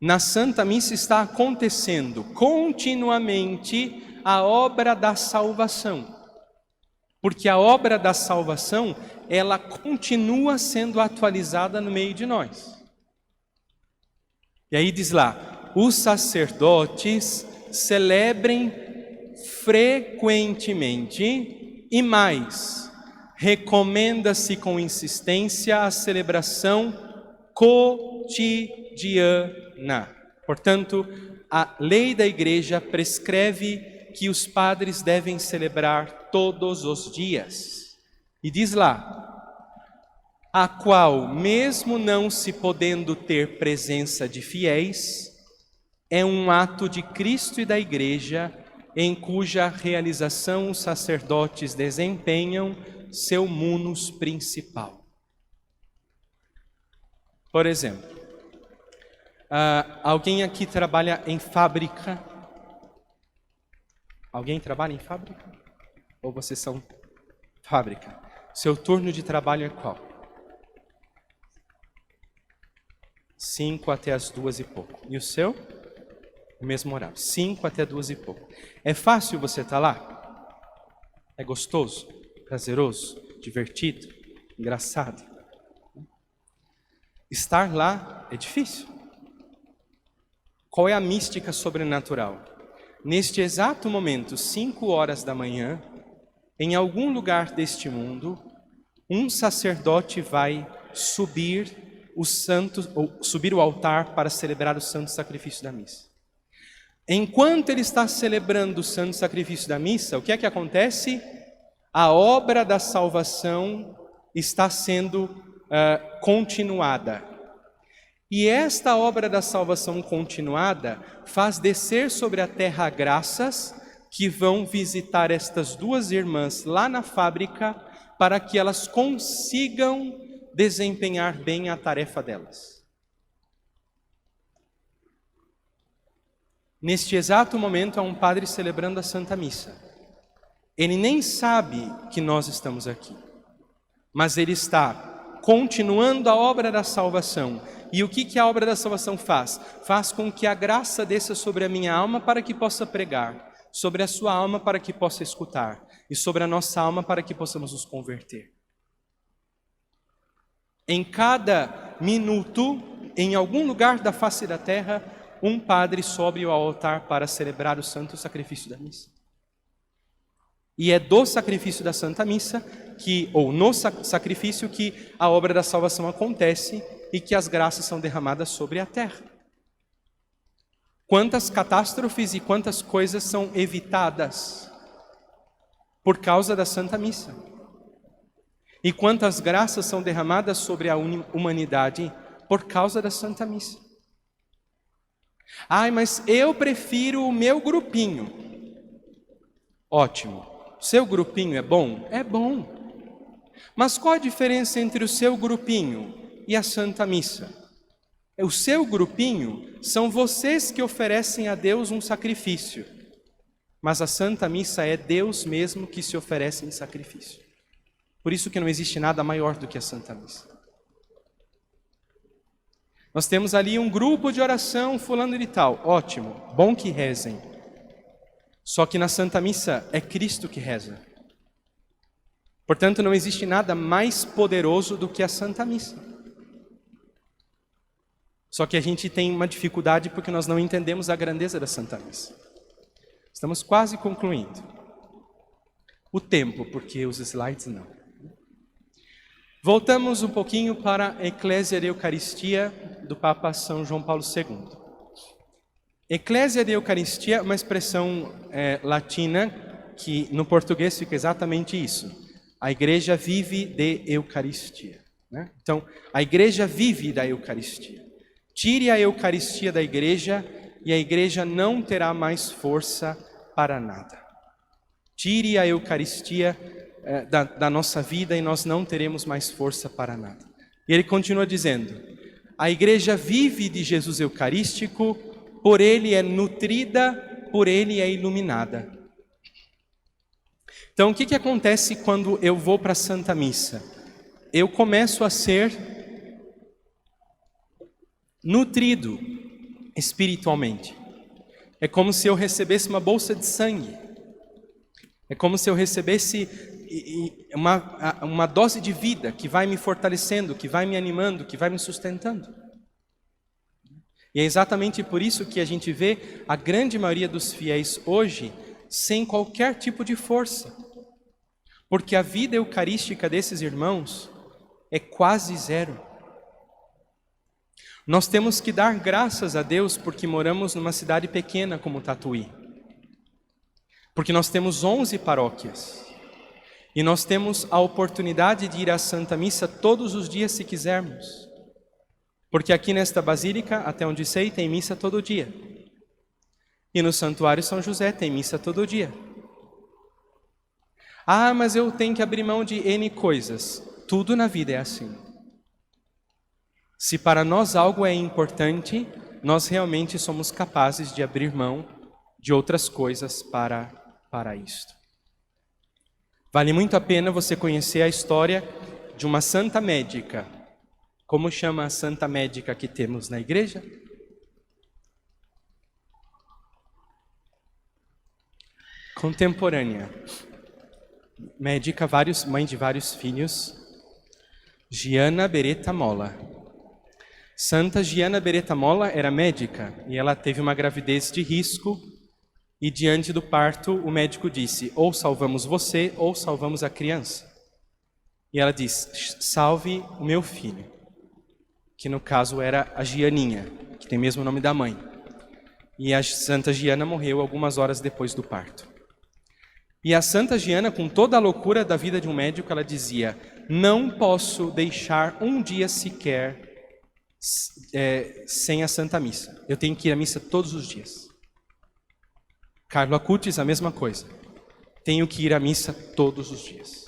Na Santa Missa está acontecendo continuamente a obra da salvação. Porque a obra da salvação, ela continua sendo atualizada no meio de nós. E aí diz lá: os sacerdotes celebrem frequentemente e mais, recomenda-se com insistência a celebração cotidiana. Portanto, a lei da igreja prescreve que os padres devem celebrar todos os dias. E diz lá: a qual, mesmo não se podendo ter presença de fiéis, é um ato de Cristo e da igreja, em cuja realização os sacerdotes desempenham seu munus principal. Por exemplo, alguém aqui trabalha em fábrica? Alguém trabalha em fábrica? Ou vocês são fábrica? Seu turno de trabalho é qual? 5 até as 2 e pouco. E o seu? O mesmo horário. 5 até 2 e pouco. É fácil você estar lá? É gostoso? Prazeroso? Divertido? Engraçado? Estar lá é difícil. Qual é a mística sobrenatural? Neste exato momento, 5 horas da manhã, em algum lugar deste mundo, um sacerdote vai subir o altar para celebrar o santo sacrifício da missa. Enquanto ele está celebrando o santo sacrifício da missa, o que é que acontece? A obra da salvação está sendo continuada. E esta obra da salvação continuada faz descer sobre a terra graças que vão visitar estas duas irmãs lá na fábrica para que elas consigam desempenhar bem a tarefa delas. Neste exato momento há um padre celebrando a Santa Missa. Ele nem sabe que nós estamos aqui, mas ele está continuando a obra da salvação. E o que a obra da salvação faz? Faz com que a graça desça sobre a minha alma para que possa pregar, sobre a sua alma para que possa escutar, e sobre a nossa alma para que possamos nos converter. Em cada minuto, em algum lugar da face da terra, um padre sobe ao altar para celebrar o santo sacrifício da missa. E é do sacrifício da Santa Missa, ou no sacrifício, que a obra da salvação acontece e que as graças são derramadas sobre a terra. Quantas catástrofes e quantas coisas são evitadas por causa da Santa Missa. E quantas graças são derramadas sobre a humanidade por causa da Santa Missa. Mas eu prefiro o meu grupinho. Ótimo. Seu grupinho é bom? É bom. Mas qual a diferença entre o seu grupinho e a Santa Missa? O seu grupinho são vocês que oferecem a Deus um sacrifício. Mas a Santa Missa é Deus mesmo que se oferece em sacrifício. Por isso que não existe nada maior do que a Santa Missa. Nós temos ali um grupo de oração fulano de tal. Ótimo, bom que rezem. Só que na Santa Missa é Cristo que reza. Portanto, não existe nada mais poderoso do que a Santa Missa. Só que a gente tem uma dificuldade porque nós não entendemos a grandeza da Santa Missa. Estamos quase concluindo. O tempo, porque os slides não. Voltamos um pouquinho para a Eclésia de Eucaristia do Papa São João Paulo II. Eclésia de Eucaristia é uma expressão latina que no português fica exatamente isso. A igreja vive de Eucaristia. Né? Então, a igreja vive da Eucaristia. Tire a Eucaristia da igreja e a igreja não terá mais força para nada. Tire a Eucaristia da nossa vida e nós não teremos mais força para nada. E ele continua dizendo, a igreja vive de Jesus Eucarístico, por ele é nutrida, por ele é iluminada. Então, o que acontece quando eu vou para a Santa Missa? Eu começo a ser nutrido espiritualmente. É como se eu recebesse uma bolsa de sangue. É como se eu recebesse uma dose de vida que vai me fortalecendo, que vai me animando, que vai me sustentando. E é exatamente por isso que a gente vê a grande maioria dos fiéis hoje sem qualquer tipo de força. Porque a vida eucarística desses irmãos é quase zero. Nós temos que dar graças a Deus porque moramos numa cidade pequena como Tatuí. Porque nós temos 11 paróquias. E nós temos a oportunidade de ir à Santa Missa todos os dias se quisermos. Porque aqui nesta basílica, até onde sei, tem missa todo dia. E no Santuário São José tem missa todo dia. Mas eu tenho que abrir mão de N coisas. Tudo na vida é assim. Se para nós algo é importante, nós realmente somos capazes de abrir mão de outras coisas para isto. Vale muito a pena você conhecer a história de uma santa médica. Como chama a santa médica que temos na igreja? Contemporânea. Médica, mãe de vários filhos. Giana Beretta Molla. Santa Giana Beretta Molla era médica e ela teve uma gravidez de risco e diante do parto o médico disse: ou salvamos você ou salvamos a criança. E ela diz: salve o meu filho, que no caso era a Gianinha, que tem mesmo o nome da mãe. E a Santa Giana morreu algumas horas depois do parto. E a Santa Giana, com toda a loucura da vida de um médico, ela dizia: não posso deixar um dia sequer sem a Santa Missa. Eu tenho que ir à missa todos os dias. Carlo Acutis, a mesma coisa. Tenho que ir à missa todos os dias.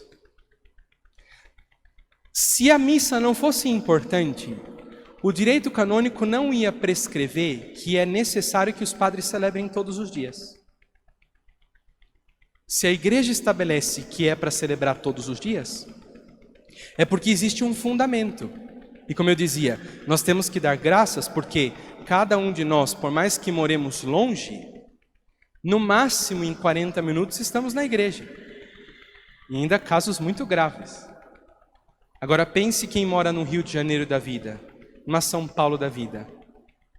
Se a missa não fosse importante, o direito canônico não ia prescrever que é necessário que os padres celebrem todos os dias. Se a igreja estabelece que é para celebrar todos os dias, é porque existe um fundamento. E como eu dizia, nós temos que dar graças porque cada um de nós, por mais que moremos longe, no máximo em 40 minutos estamos na igreja. E ainda casos muito graves. Agora pense quem mora no Rio de Janeiro da vida, numa São Paulo da vida,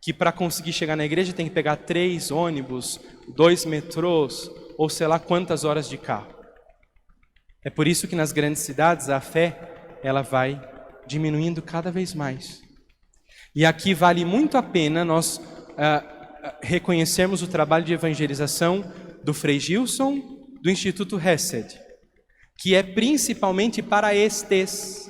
que para conseguir chegar na igreja tem que pegar 3 ônibus, 2 metrôs, ou sei lá quantas horas de carro. É por isso que nas grandes cidades a fé, ela vai diminuindo cada vez mais. E aqui vale muito a pena nós reconhecermos o trabalho de evangelização do Frei Gilson, do Instituto Hesed, que é principalmente para estes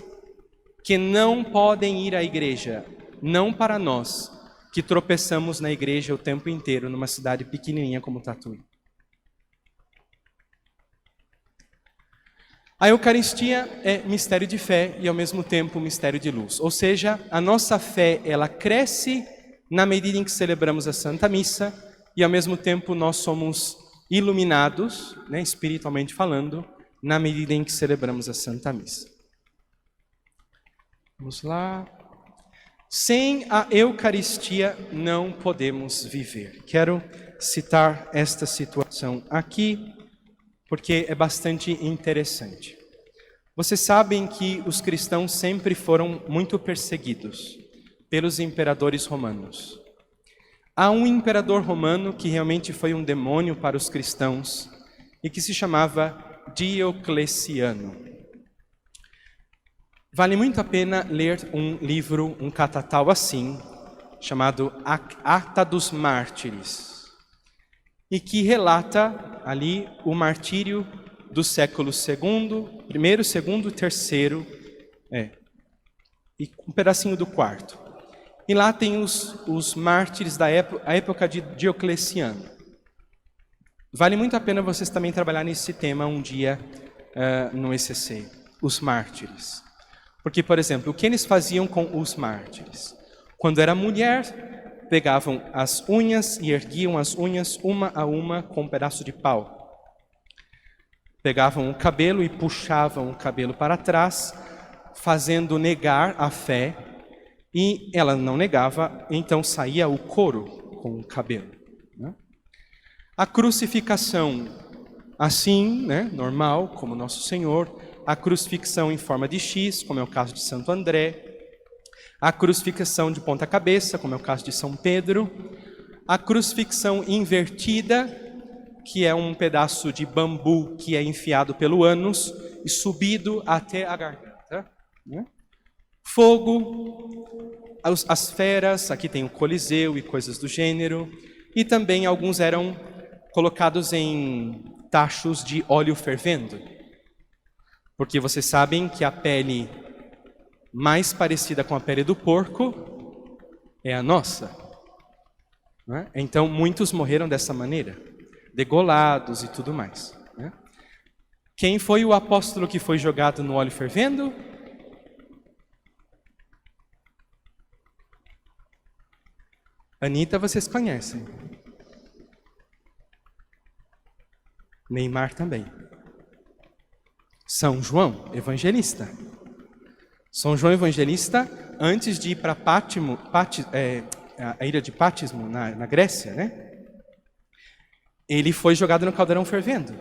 que não podem ir à igreja, não para nós, que tropeçamos na igreja o tempo inteiro, numa cidade pequenininha como Tatuí. A Eucaristia é mistério de fé e ao mesmo tempo mistério de luz. Ou seja, a nossa fé ela cresce na medida em que celebramos a Santa Missa e ao mesmo tempo nós somos iluminados, né, espiritualmente falando, na medida em que celebramos a Santa Missa. Vamos lá. Sem a Eucaristia não podemos viver. Quero citar esta situação aqui, porque é bastante interessante. Vocês sabem que os cristãos sempre foram muito perseguidos pelos imperadores romanos. Há um imperador romano que realmente foi um demônio para os cristãos e que se chamava Diocleciano. Vale muito a pena ler um livro, um catatal assim, chamado Acta dos Mártires, e que relata ali o martírio do século II, primeiro, segundo, terceiro, e um pedacinho do quarto. E lá tem os mártires da época de Diocleciano. Vale muito a pena vocês também trabalhar nesse tema um dia no ECC, os mártires. Porque, por exemplo, o que eles faziam com os mártires? Quando era mulher, pegavam as unhas e erguiam as unhas uma a uma com um pedaço de pau. Pegavam o cabelo e puxavam o cabelo para trás, fazendo negar a fé, e ela não negava, então saía o couro com o cabelo. Né? A crucificação, assim, né, normal, como Nosso Senhor, a crucifixão em forma de X, como é o caso de Santo André, a crucifixão de ponta cabeça, como é o caso de São Pedro, a crucifixão invertida, que é um pedaço de bambu que é enfiado pelo ânus e subido até a garganta. Né? Fogo, as feras, aqui tem o Coliseu e coisas do gênero, e também alguns eram colocados em tachos de óleo fervendo, porque vocês sabem que a pele mais parecida com a pele do porco é a nossa. Né? Então, muitos morreram dessa maneira, degolados e tudo mais. Né? Quem foi o apóstolo que foi jogado no óleo fervendo? Anitta, vocês conhecem. Neymar também. São João Evangelista. São João Evangelista, antes de ir para a ilha de Pátismo, na Grécia, né? Ele foi jogado no caldeirão fervendo.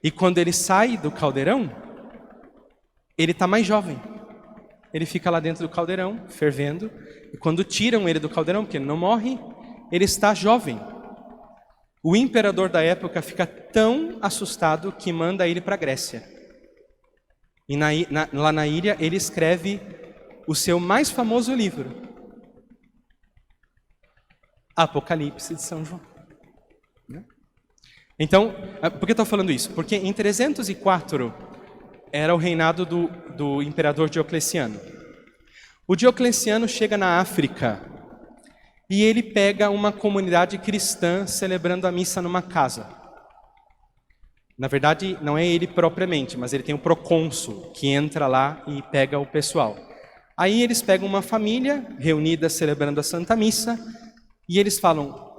E quando ele sai do caldeirão, ele está mais jovem. ele fica lá dentro do caldeirão, fervendo, e quando tiram ele do caldeirão, porque ele não morre, ele está jovem. O imperador da época fica tão assustado que manda ele para a Grécia. E lá na ilha ele escreve o seu mais famoso livro, Apocalipse de São João. Então, por que eu estou falando isso? Porque em 304 era o reinado do imperador Diocleciano. O Diocleciano chega na África e ele pega uma comunidade cristã celebrando a missa numa casa. Na verdade, não é ele propriamente, mas ele tem um procônsul que entra lá e pega o pessoal. Aí eles pegam uma família reunida celebrando a Santa Missa e eles falam: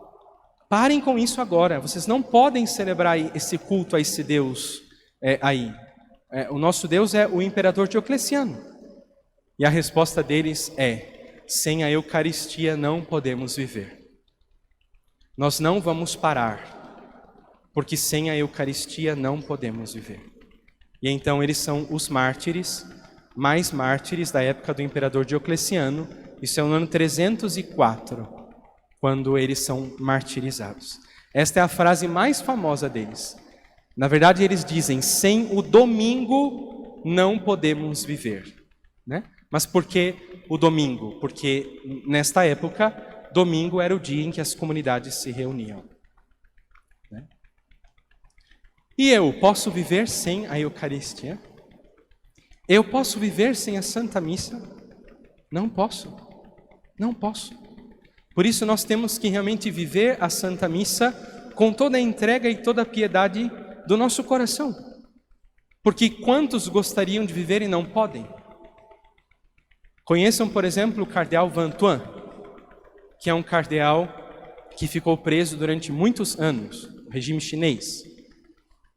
parem com isso agora, vocês não podem celebrar esse culto a esse Deus aí. O nosso Deus é o imperador Diocleciano. E a resposta deles é: sem a Eucaristia não podemos viver. Nós não vamos parar, porque sem a Eucaristia não podemos viver. E então eles são os mártires, mais mártires da época do imperador Diocleciano. Isso é no ano 304, quando eles são martirizados. Esta é a frase mais famosa deles. Na verdade, eles dizem: sem o domingo não podemos viver. Né? Mas por que o domingo? Porque nesta época, domingo era o dia em que as comunidades se reuniam. Né? E eu posso viver sem a Eucaristia? Eu posso viver sem a Santa Missa? Não posso. Não posso. Por isso nós temos que realmente viver a Santa Missa com toda a entrega e toda a piedade do nosso coração. Porque quantos gostariam de viver e não podem? Conheçam, por exemplo, o cardeal Vantuan, que é um cardeal que ficou preso durante muitos anos, no regime chinês.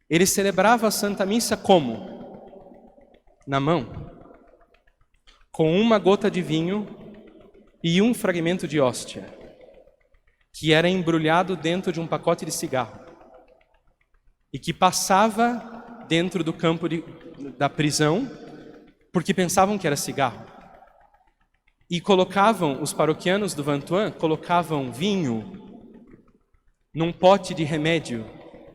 Ele celebrava a Santa Missa como? Na mão, com uma gota de vinho e um fragmento de hóstia, que era embrulhado dentro de um pacote de cigarro e que passava dentro do campo da prisão porque pensavam que era cigarro. E colocavam, os paroquianos do Vantuan, colocavam vinho num pote de remédio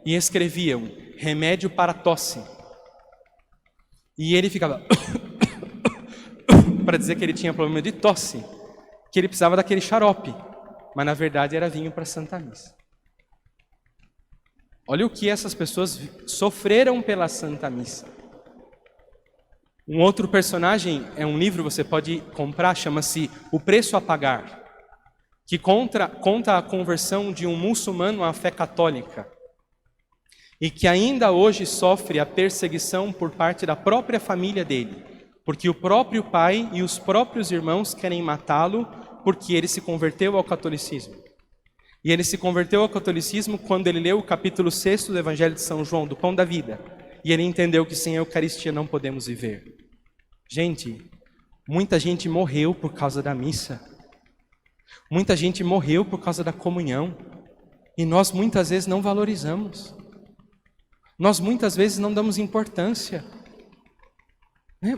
e escreviam: remédio para tosse. E ele ficava para dizer que ele tinha problema de tosse, que ele precisava daquele xarope, mas na verdade era vinho para a Santa Missa. Olha o que essas pessoas sofreram pela Santa Missa. Um outro personagem, é um livro que você pode comprar, chama-se O Preço a Pagar, que conta a conversão de um muçulmano à fé católica e que ainda hoje sofre a perseguição por parte da própria família dele, porque o próprio pai e os próprios irmãos querem matá-lo porque ele se converteu ao catolicismo. E ele se converteu ao catolicismo quando ele leu o capítulo 6 do Evangelho de São João, do Pão da Vida. E ele entendeu que sem a Eucaristia não podemos viver. Gente, muita gente morreu por causa da missa. Muita gente morreu por causa da comunhão. E nós muitas vezes não valorizamos. Nós muitas vezes não damos importância.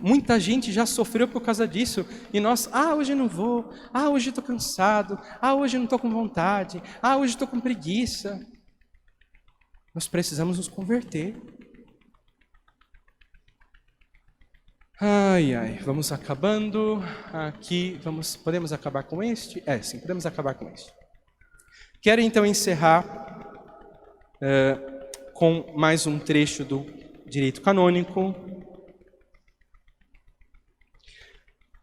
Muita gente já sofreu por causa disso. E nós, hoje não vou. Hoje estou cansado. Hoje não estou com vontade. Hoje estou com preguiça. Nós precisamos nos converter. Vamos acabando. Aqui, podemos acabar com este? Sim, podemos acabar com este. Quero então encerrar com mais um trecho do direito canônico.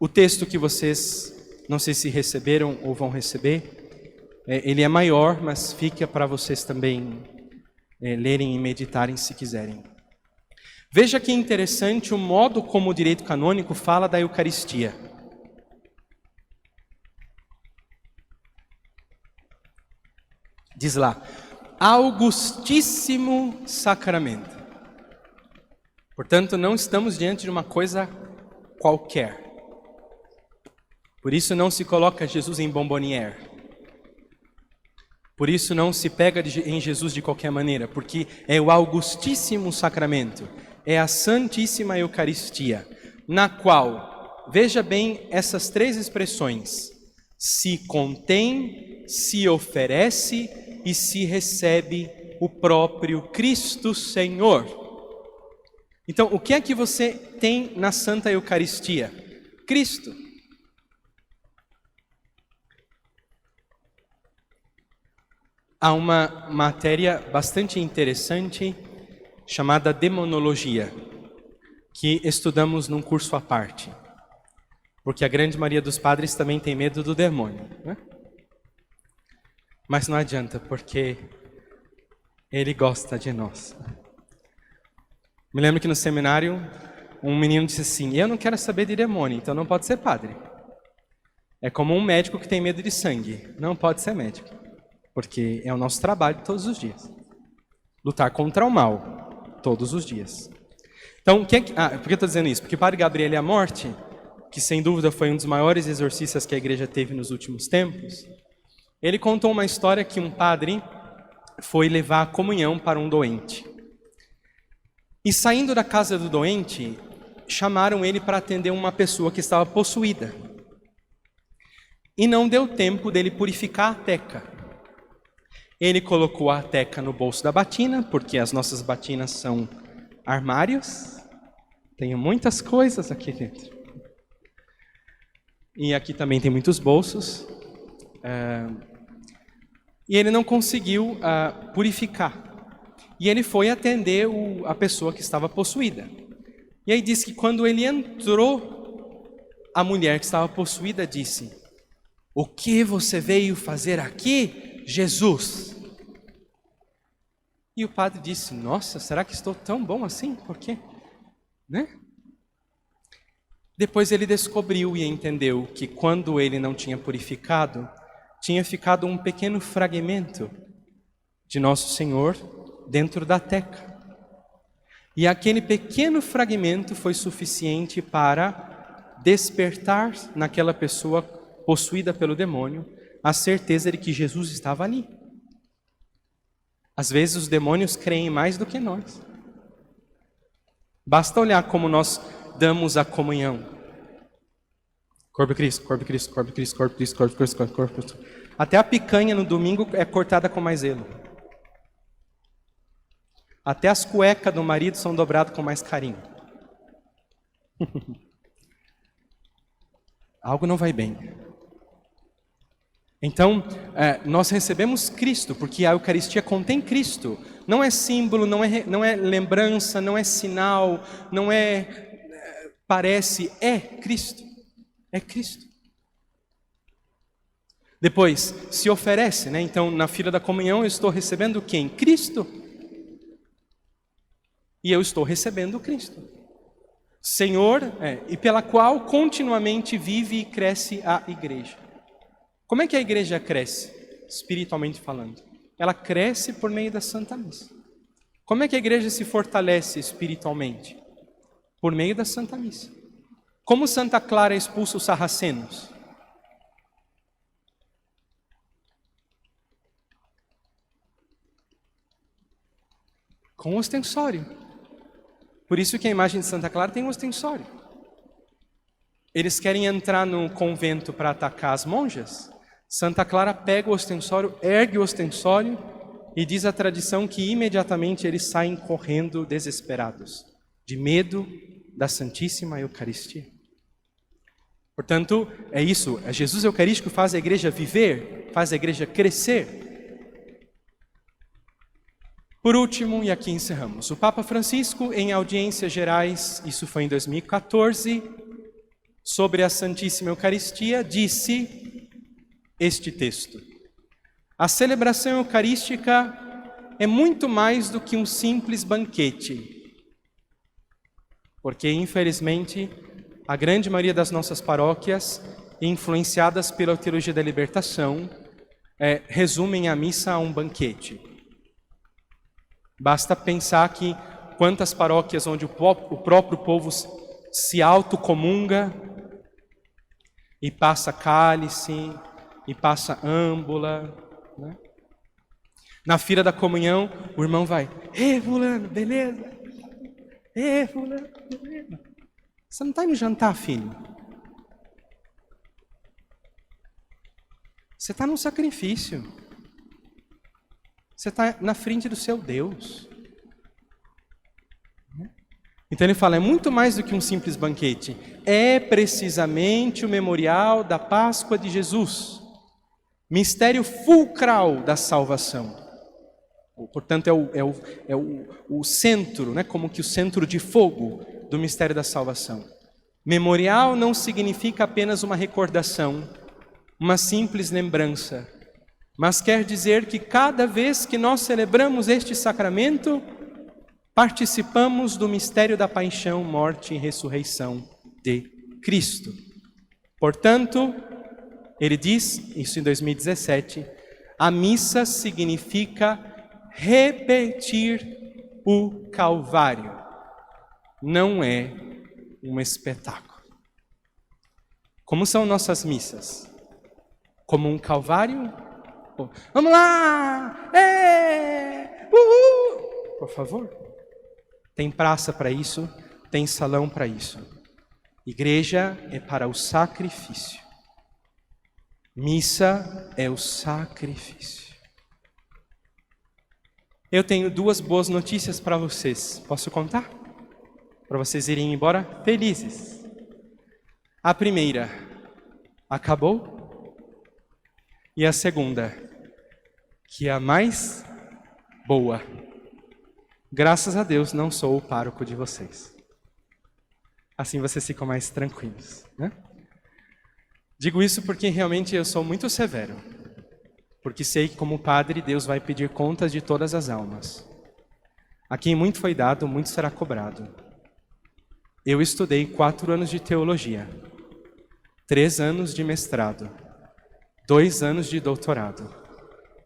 O texto que vocês, não sei se receberam ou vão receber, ele é maior, mas fica para vocês também lerem e meditarem se quiserem. Veja que interessante o modo como o direito canônico fala da Eucaristia. Diz lá: Augustíssimo Sacramento. Portanto, não estamos diante de uma coisa qualquer. Por isso não se coloca Jesus em bombonière. Por isso não se pega em Jesus de qualquer maneira, porque é o Augustíssimo Sacramento, é a Santíssima Eucaristia, na qual veja bem essas três expressões: se contém, se oferece e se recebe o próprio Cristo Senhor. Então, o que é que você tem na Santa Eucaristia? Cristo. Há uma matéria bastante interessante chamada demonologia, que estudamos num curso à parte, porque a grande maioria dos padres também tem medo do demônio, né? Mas não adianta, porque ele gosta de nós. Me lembro que no seminário um menino disse assim: eu não quero saber de demônio, então não pode ser padre. É como um médico que tem medo de sangue, não pode ser médico, porque é o nosso trabalho todos os dias. Lutar contra o mal, todos os dias. Então, por que eu estou dizendo isso? Porque o Padre Gabriele Amorti, que sem dúvida foi um dos maiores exorcistas que a igreja teve nos últimos tempos, ele contou uma história que um padre foi levar a comunhão para um doente. E saindo da casa do doente, chamaram ele para atender uma pessoa que estava possuída. E não deu tempo dele purificar a teca. Ele colocou a teca no bolso da batina, porque as nossas batinas são armários. Tenho muitas coisas aqui dentro. E aqui também tem muitos bolsos. E ele não conseguiu purificar. E ele foi atender a pessoa que estava possuída. E aí diz que quando ele entrou, a mulher que estava possuída disse: o que você veio fazer aqui, Jesus? E o padre disse: nossa, será que estou tão bom assim? Por quê? Né? Depois ele descobriu e entendeu que quando ele não tinha purificado, tinha ficado um pequeno fragmento de Nosso Senhor dentro da teca. E aquele pequeno fragmento foi suficiente para despertar naquela pessoa possuída pelo demônio a certeza de que Jesus estava ali. Às vezes os demônios creem mais do que nós. Basta olhar como nós damos a comunhão. Corpo de Cristo, corpo de Cristo, corpo de Cristo, corpo de Cristo, corpo de Cristo, corpo de Cristo. Até a picanha no domingo é cortada com mais zelo. Até as cuecas do marido são dobradas com mais carinho. Algo não vai bem. Então, nós recebemos Cristo, porque a Eucaristia contém Cristo. Não é símbolo, não é lembrança, não é sinal, não é parece, é Cristo. É Cristo. Depois, se oferece, né? Então, na fila da comunhão, eu estou recebendo quem? Cristo. E eu estou recebendo Cristo. Senhor, e pela qual continuamente vive e cresce a igreja. Como é que a igreja cresce, espiritualmente falando? Ela cresce por meio da Santa Missa. Como é que a igreja se fortalece espiritualmente? Por meio da Santa Missa. Como Santa Clara expulsa os sarracenos? Com o ostensório. Por isso que a imagem de Santa Clara tem um ostensório. Eles querem entrar no convento para atacar as monjas. Santa Clara pega o ostensório, ergue o ostensório e diz a tradição que imediatamente eles saem correndo desesperados, de medo da Santíssima Eucaristia. Portanto, é isso, Jesus Eucarístico faz a igreja viver, faz a igreja crescer. Por último, e aqui encerramos, o Papa Francisco, em audiências gerais, isso foi em 2014, sobre a Santíssima Eucaristia, disse este texto: a celebração eucarística é muito mais do que um simples banquete, porque, infelizmente, a grande maioria das nossas paróquias, influenciadas pela teologia da libertação, resumem a missa a um banquete. Basta pensar que quantas paróquias onde o próprio povo se autocomunga e passa cálice, e passa âmbula, né? Na fila da comunhão, o irmão vai: "Ei, fulano, beleza? Ei, fulano, beleza?" Você não está indo jantar, filho? Você está num sacrifício. Você está na frente do seu Deus. Então ele fala, é muito mais do que um simples banquete. É precisamente o memorial da Páscoa de Jesus. Mistério fulcral da salvação. Portanto, é o centro, né? Como que o centro de fogo do mistério da salvação. Memorial não significa apenas uma recordação, uma simples lembrança, mas quer dizer que cada vez que nós celebramos este sacramento, participamos do mistério da paixão, morte e ressurreição de Cristo. Portanto, ele diz, isso em 2017, a missa significa repetir o Calvário. Não é um espetáculo. Como são nossas missas? Como um Calvário? Vamos lá! Uhul! Por favor. Tem praça para isso, tem salão para isso. Igreja é para o sacrifício. Missa é o sacrifício. Eu tenho duas boas notícias para vocês. Posso contar? Para vocês irem embora felizes. A primeira, acabou. E a segunda, que é a mais boa. Graças a Deus não sou o pároco de vocês. Assim vocês ficam mais tranquilos, né? Digo isso porque realmente eu sou muito severo. Porque sei que como padre Deus vai pedir contas de todas as almas. A quem muito foi dado, muito será cobrado. Eu estudei 4 anos de teologia, 3 anos de mestrado, 2 anos de doutorado.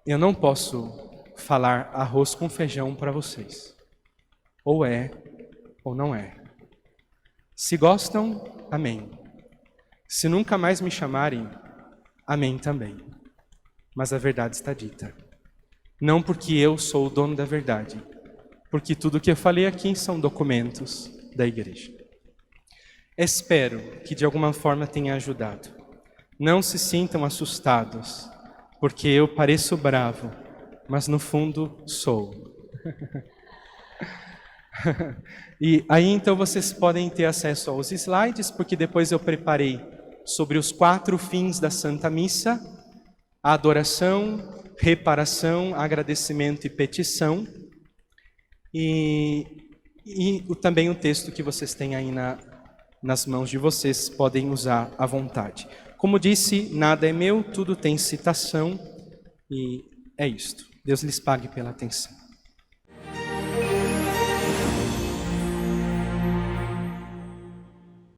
Eu não posso falar arroz com feijão para vocês. Ou é, ou não é. Se gostam, amém. Se nunca mais me chamarem, amém também. Mas a verdade está dita. Não porque eu sou o dono da verdade, porque tudo que eu falei aqui são documentos da igreja. Espero que de alguma forma tenha ajudado. Não se sintam assustados, porque eu pareço bravo, mas no fundo sou. E aí então vocês podem ter acesso aos slides, porque depois eu preparei sobre os 4 fins da Santa Missa: a adoração, reparação, agradecimento e petição. E também o texto que vocês têm aí nas mãos de vocês, podem usar à vontade. Como disse, nada é meu, tudo tem citação, e é isto. Deus lhes pague pela atenção.